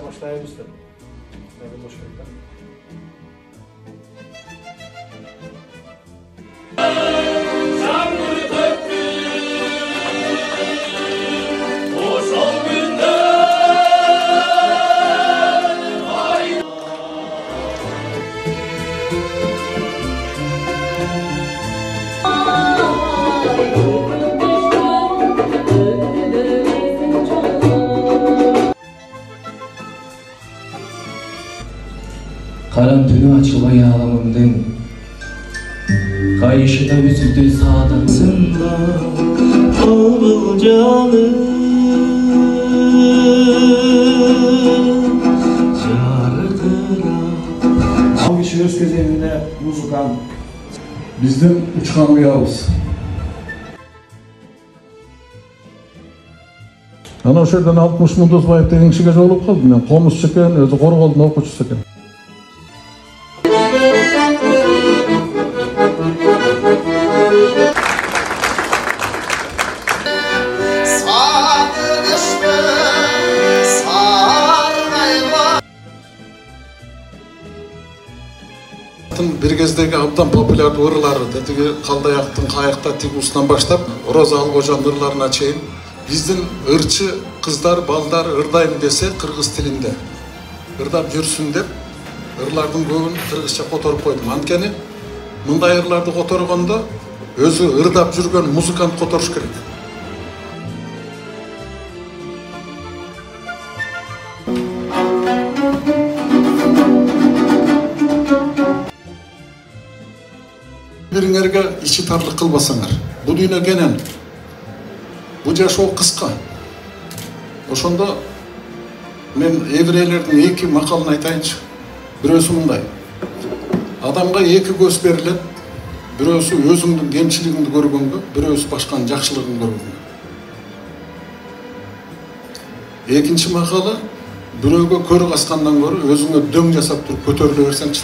баштайбыз деп ойлош керек да. Karan tünü açılay ağlamımdın Kayışıda üzüldü sağdansında Oğul canım Çağırdıra Al kişi öz kezenine muzikan Bizden uçkan uyağız. Ana o yerden 60 Mundozbayev деген kişiге жолугуп калдым. Мен комузчу экен, өзү Корголдун окуучусу экен. Bir kezdеги абдан популярдуу ырлары, тетиги Калдаяктын Кайыкта тигусунан баштап, Роза Алгожанын ырларына чейин биздин ырчы кыздар, балдар ырдайм десе кыргыз тилинде. Ырдап жүрсүн деп, ырлардын көбүн кыргызча которуп койдум. Анткени мындай ырларды которгондо өзү ырдап жүргөн музыкант которуш керек. Бириңерге ичи тарлык кылбасаңар. Бу дүйнө кенен. Бу жашоо кыска. Ошондо мен еврейлердин эки макалын айтайынчы. Бирөөсү мындай. Адамга эки көз берилет. Бирөөсү өзүңдүн кемчилигиңди көргөнгө, бирөөсү башканын жакшылыгын көргөнгө. Экинчи макалы бирөөгө көрү каскандан көрө өзүңө дөң жасап туруп көтөрүлө берсеңчи.